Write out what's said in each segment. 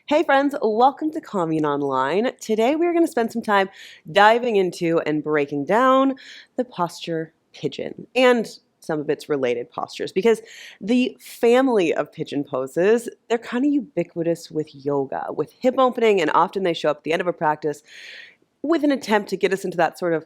Hey friends, welcome to Commune Online. Today we are going to spend some time diving into and breaking down the posture pigeon and some of its related postures because the family of pigeon poses, they're kind of ubiquitous with yoga, with hip opening, and often they show up at the end of a practice with an attempt to get us into that sort of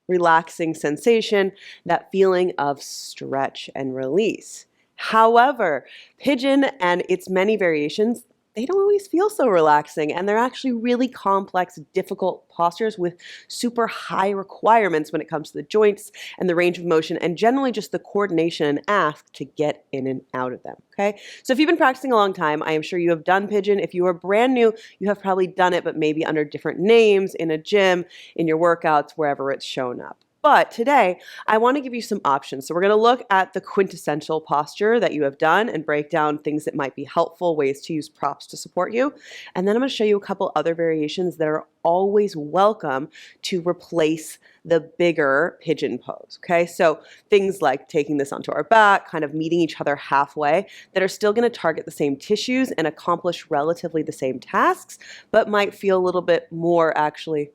relaxing sensation, that feeling of stretch and release. However, pigeon and its many variations, they don't always feel so relaxing, and they're actually really complex, difficult postures with super high requirements when it comes to the joints and the range of motion and generally just the coordination and ask to get in and out of them, okay? So if you've been practicing a long time, I am sure you have done pigeon. If you are brand new, you have probably done it, but maybe under different names in a gym, in your workouts, wherever it's shown up. But today, I want to give you some options. So we're going to look at the quintessential posture that you have done and break down things that might be helpful, ways to use props to support you. And then I'm going to show you a couple other variations that are always welcome to replace the bigger pigeon pose, okay? So things like taking this onto our back, kind of meeting each other halfway, that are still going to target the same tissues and accomplish relatively the same tasks, but might feel a little bit more actually,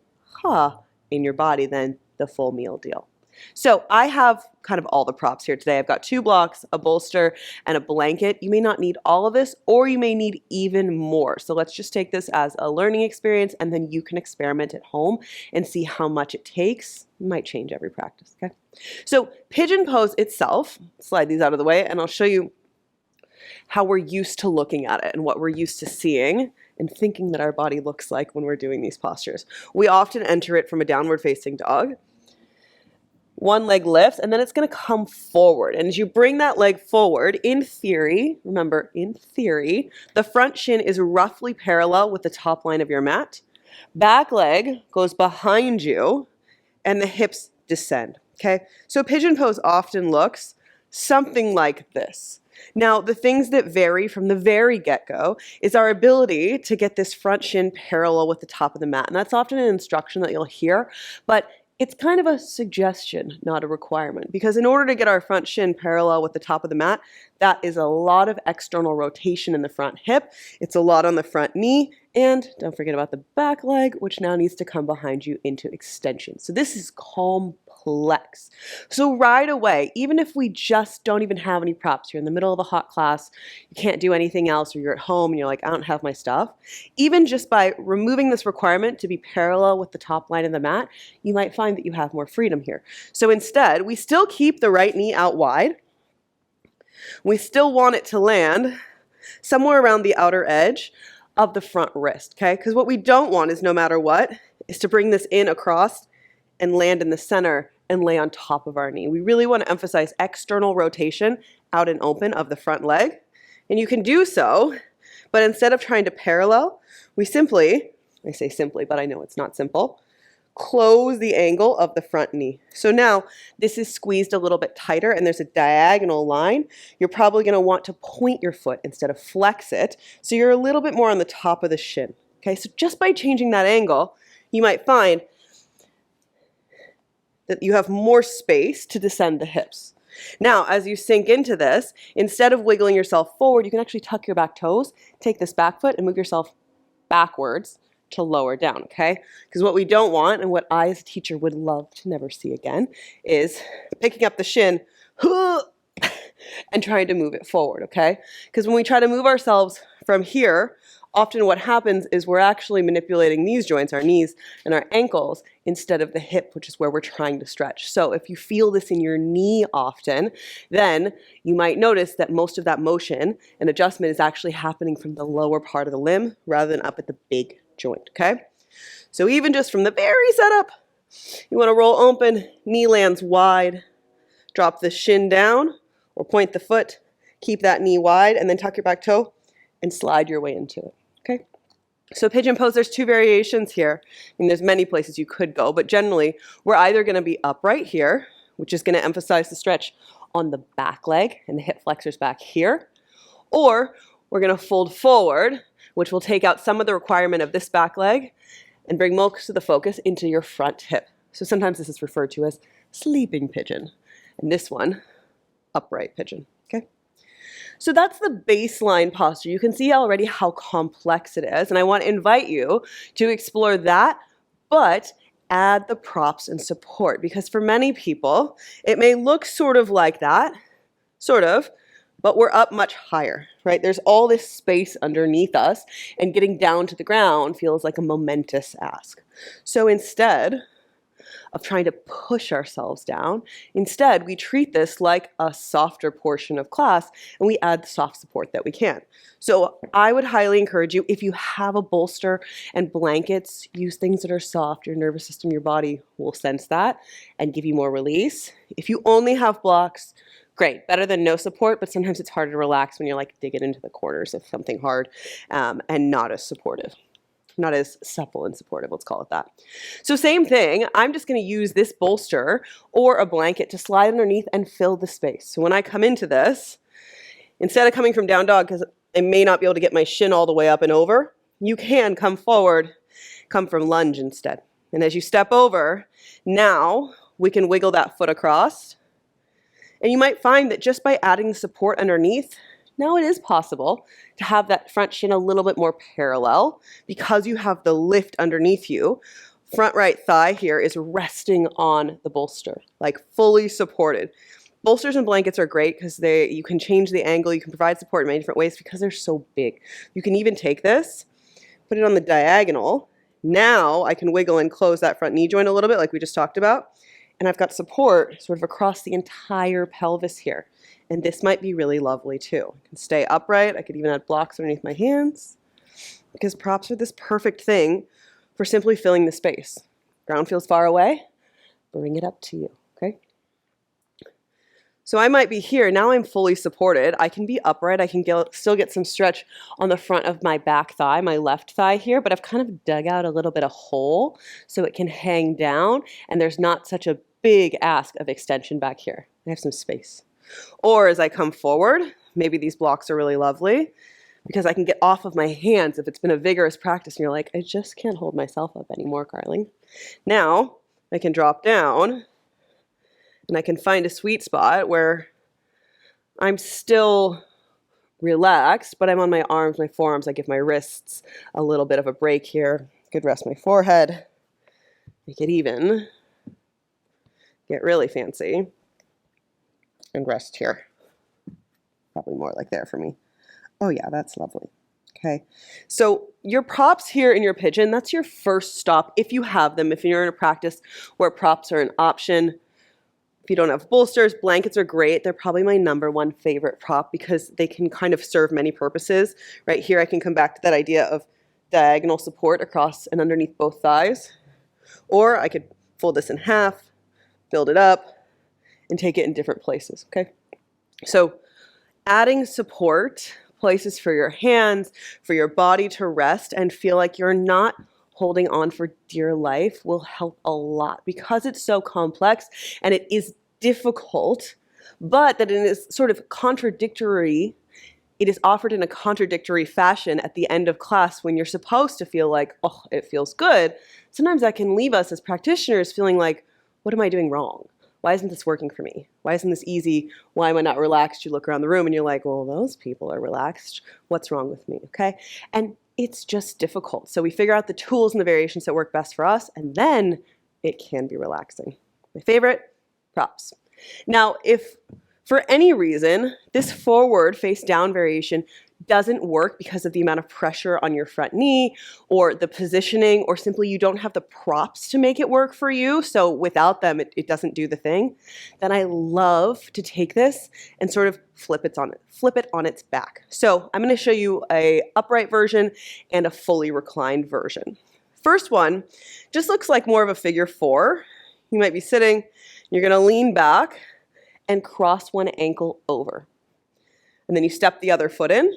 in your body than the full meal deal. So I have kind of all the props here today. I've got 2 blocks, a bolster, and a blanket. You may not need all of this, or you may need even more. So let's just take this as a learning experience, and then you can experiment at home and see how much it takes. It might change every practice, okay? So pigeon pose itself, slide these out of the way, and I'll show you how we're used to looking at it and what we're used to seeing and thinking that our body looks like when we're doing these postures. We often enter it from a downward facing dog. One leg lifts, and then it's going to come forward. And as you bring that leg forward, in theory, remember, in theory, the front shin is roughly parallel with the top line of your mat. Back leg goes behind you, and the hips descend, okay? So pigeon pose often looks something like this. Now, the things that vary from the very get-go is our ability to get this front shin parallel with the top of the mat. And that's often an instruction that you'll hear, but it's kind of a suggestion, not a requirement, because in order to get our front shin parallel with the top of the mat, that is a lot of external rotation in the front hip. It's a lot on the front knee, and don't forget about the back leg, which now needs to come behind you into extension. So this is complex. So right away, even if we just don't even have any props, you're in the middle of a hot class, you can't do anything else, or you're at home and you're like, I don't have my stuff. Even just by removing this requirement to be parallel with the top line of the mat, you might find that you have more freedom here. So instead, we still keep the right knee out wide. We still want it to land somewhere around the outer edge of the front wrist, okay? Because what we don't want is, no matter what, is to bring this in across and land in the center and lay on top of our knee. We really want to emphasize external rotation out and open of the front leg. And you can do so, but instead of trying to parallel, we simply, I say simply, but I know it's not simple, close the angle of the front knee. So now this is squeezed a little bit tighter and there's a diagonal line. You're probably going to want to point your foot instead of flex it. So you're a little bit more on the top of the shin. Okay, so just by changing that angle, you might find that you have more space to descend the hips. Now, as you sink into this, instead of wiggling yourself forward, you can actually tuck your back toes, take this back foot and move yourself backwards to lower down, okay? Because what we don't want, and what I as a teacher would love to never see again, is picking up the shin and trying to move it forward, okay? Because when we try to move ourselves from here, often what happens is we're actually manipulating these joints, our knees and our ankles, instead of the hip, which is where we're trying to stretch. So if you feel this in your knee often, then you might notice that most of that motion and adjustment is actually happening from the lower part of the limb rather than up at the big joint, okay? So even just from the very setup, you want to roll open, knee lands wide, drop the shin down or point the foot, keep that knee wide, and then tuck your back toe and slide your way into it, okay? So pigeon pose, there's 2 variations here. I mean, there's many places you could go, but generally we're either going to be upright here, which is going to emphasize the stretch on the back leg and the hip flexors back here, or we're going to fold forward, which will take out some of the requirement of this back leg and bring most of the focus into your front hip. So sometimes this is referred to as sleeping pigeon, and this one, upright pigeon, okay? So that's the baseline posture. You can see already how complex it is, and I want to invite you to explore that, but add the props and support, because for many people, it may look sort of like that, sort of, but we're up much higher, right? There's all this space underneath us, and getting down to the ground feels like a momentous ask. So instead of trying to push ourselves down, instead we treat this like a softer portion of class, and we add the soft support that we can. So I would highly encourage you, if you have a bolster and blankets, use things that are soft. Your nervous system, your body will sense that and give you more release. If you only have blocks, great, better than no support, but sometimes it's hard to relax when you're like digging into the corners of something hard and not as supportive. Not as supple and supportive, let's call it that. So same thing, I'm just gonna use this bolster or a blanket to slide underneath and fill the space. So when I come into this, instead of coming from down dog, because I may not be able to get my shin all the way up and over, you can come forward, come from lunge instead. And as you step over, now we can wiggle that foot across. And you might find that just by adding the support underneath, now it is possible to have that front shin a little bit more parallel because you have the lift underneath you. Front right thigh here is resting on the bolster, like fully supported. Bolsters and blankets are great because you can change the angle, you can provide support in many different ways because they're so big. You can even take this, put it on the diagonal. Now I can wiggle and close that front knee joint a little bit like we just talked about. And I've got support sort of across the entire pelvis here. And this might be really lovely too. I can stay upright. I could even add blocks underneath my hands because props are this perfect thing for simply filling the space. Ground feels far away, bring it up to you, okay? So I might be here, now I'm fully supported. I can be upright, I can still get some stretch on the front of my back thigh, my left thigh here, but I've kind of dug out a little bit of hole so it can hang down and there's not such a big ask of extension back here. I have some space. Or as I come forward, maybe these blocks are really lovely because I can get off of my hands if it's been a vigorous practice and you're like, I just can't hold myself up anymore, Carling. Now I can drop down and I can find a sweet spot where I'm still relaxed, but I'm on my arms, my forearms. I give my wrists a little bit of a break here. Could rest my forehead, make it even, get really fancy, and rest here. Probably more like there for me. Oh yeah, that's lovely. Okay, so your props here in your pigeon, that's your first stop if you have them, if you're in a practice where props are an option. If you don't have bolsters, blankets are great. They're probably my #1 favorite prop because they can kind of serve many purposes. Right here, I can come back to that idea of diagonal support across and underneath both thighs. Or I could fold this in half, build it up, and take it in different places, okay? So adding support, places for your hands, for your body to rest and feel like you're not holding on for dear life will help a lot because it's so complex and it is difficult, but that it is sort of contradictory. It is offered in a contradictory fashion at the end of class when you're supposed to feel like, oh, it feels good. Sometimes that can leave us as practitioners feeling like, what am I doing wrong? Why isn't this working for me? Why isn't this easy? Why am I not relaxed? You look around the room and you're like, well, those people are relaxed. What's wrong with me, okay? And it's just difficult. So we figure out the tools and the variations that work best for us, and then it can be relaxing. My favorite, props. Now, if for any reason this forward face down variation doesn't work because of the amount of pressure on your front knee or the positioning, or simply you don't have the props to make it work for you, so without them it doesn't do the thing, then I love to take this and sort of flip it on its back. So I'm going to show you a upright version and a fully reclined version. First one just looks like more of a figure 4. You might be sitting, you're going to lean back and cross one ankle over. And then you step the other foot in.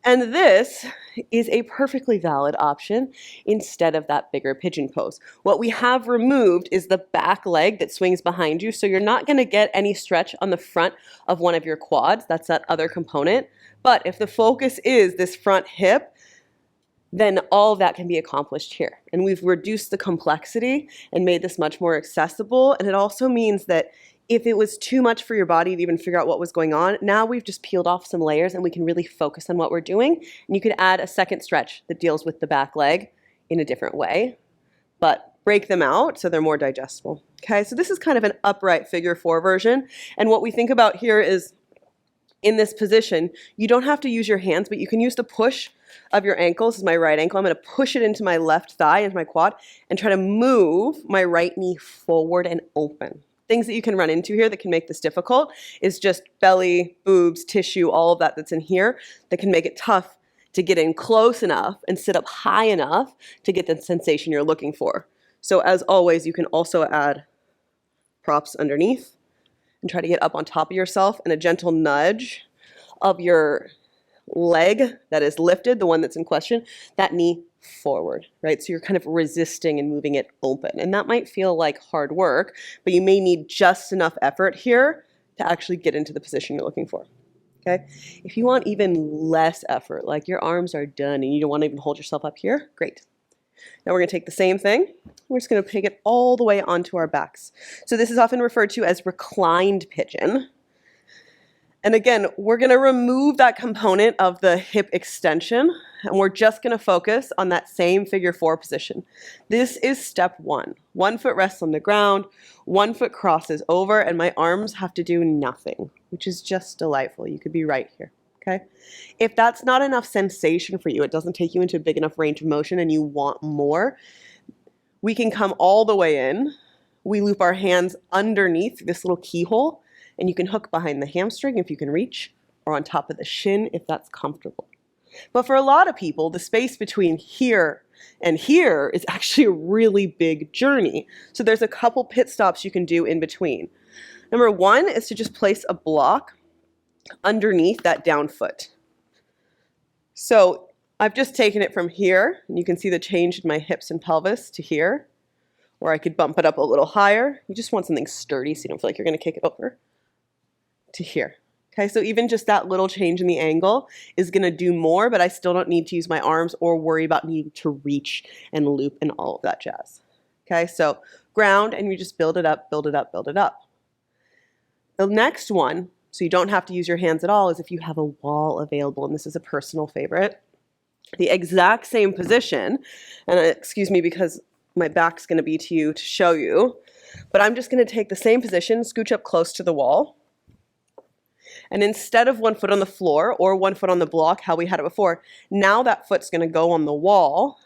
And this is a perfectly valid option instead of that bigger pigeon pose. What we have removed is the back leg that swings behind you, so you're not going to get any stretch on the front of one of your quads. That's that other component. But if the focus is this front hip, then all of that can be accomplished here. And we've reduced the complexity and made this much more accessible. And it also means that If it was too much for your body to even figure out what was going on, now we've just peeled off some layers and we can really focus on what we're doing. And you could add a second stretch that deals with the back leg in a different way, but break them out so they're more digestible. Okay, so this is kind of an upright figure 4 version. And what we think about here is in this position, you don't have to use your hands, but you can use the push of your ankle. This is my right ankle. I'm going to push it into my left thigh, into my quad, and try to move my right knee forward and open. Things that you can run into here that can make this difficult is just belly, boobs, tissue, all of that that's in here that can make it tough to get in close enough and sit up high enough to get the sensation you're looking for. So as always, you can also add props underneath and try to get up on top of yourself, and a gentle nudge of your leg that is lifted, the one that's in question, that knee forward, right? So you're kind of resisting and moving it open. And that might feel like hard work, but you may need just enough effort here to actually get into the position you're looking for. Okay? If you want even less effort, like your arms are done and you don't want to even hold yourself up here, great. Now we're going to take the same thing. We're just going to take it all the way onto our backs. So this is often referred to as reclined pigeon. And again, we're going to remove that component of the hip extension, and we're just going to focus on that same figure 4 position. This is step 1. 1 foot rests on the ground, 1 foot crosses over, and my arms have to do nothing, which is just delightful. You could be right here, okay? If that's not enough sensation for you, it doesn't take you into a big enough range of motion and you want more, we can come all the way in. We loop our hands underneath this little keyhole, and you can hook behind the hamstring if you can reach, or on top of the shin if that's comfortable. But for a lot of people, the space between here and here is actually a really big journey. So there's a couple pit stops you can do in between. Number 1 is to just place a block underneath that down foot. So I've just taken it from here, and you can see the change in my hips and pelvis to here, or I could bump it up a little higher. You just want something sturdy so you don't feel like you're going to kick it over, to here. Okay, so even just that little change in the angle is going to do more, but I still don't need to use my arms or worry about needing to reach and loop and all of that jazz. Okay, so ground, and you just build it up, build it up, build it up. The next one, so you don't have to use your hands at all, is if you have a wall available, and this is a personal favorite. The exact same position, and excuse me because my back's going to be to you to show you, but I'm just going to take the same position, scooch up close to the wall, and instead of 1 foot on the floor or 1 foot on the block, how we had it before, now that foot's going to go on the wall,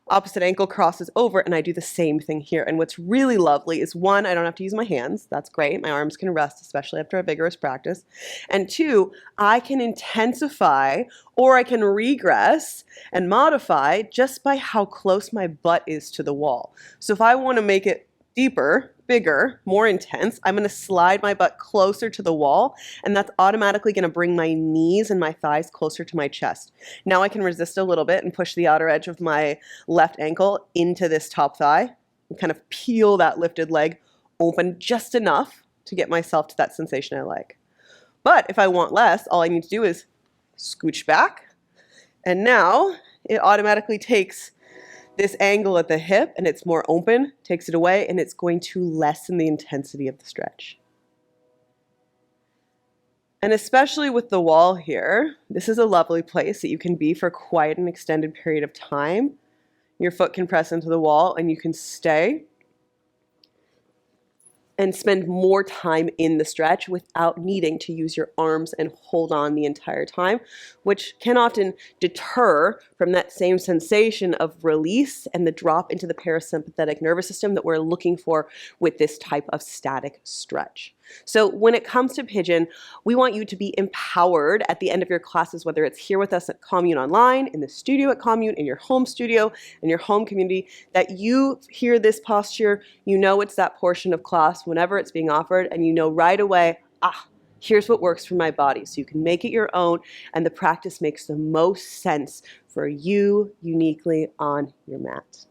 opposite ankle crosses over, and I do the same thing here. And what's really lovely is 1, I don't have to use my hands. That's great. My arms can rest, especially after a vigorous practice. And 2, I can intensify or I can regress and modify just by how close my butt is to the wall. So if I want to make it deeper, bigger, more intense, I'm going to slide my butt closer to the wall, and that's automatically going to bring my knees and my thighs closer to my chest. Now I can resist a little bit and push the outer edge of my left ankle into this top thigh and kind of peel that lifted leg open just enough to get myself to that sensation I like. But if I want less, all I need to do is scooch back, and now it automatically takes this angle at the hip, and it's more open, takes it away, and it's going to lessen the intensity of the stretch. And especially with the wall here, this is a lovely place that you can be for quite an extended period of time. Your foot can press into the wall, and you can stay and spend more time in the stretch without needing to use your arms and hold on the entire time, which can often deter from that same sensation of release and the drop into the parasympathetic nervous system that we're looking for with this type of static stretch. So when it comes to Pigeon, we want you to be empowered at the end of your classes, whether it's here with us at Commune Online, in the studio at Commune, in your home studio, in your home community, that you hear this posture, you know it's that portion of class whenever it's being offered, and you know right away, here's what works for my body. So you can make it your own, and the practice makes the most sense for you uniquely on your mat.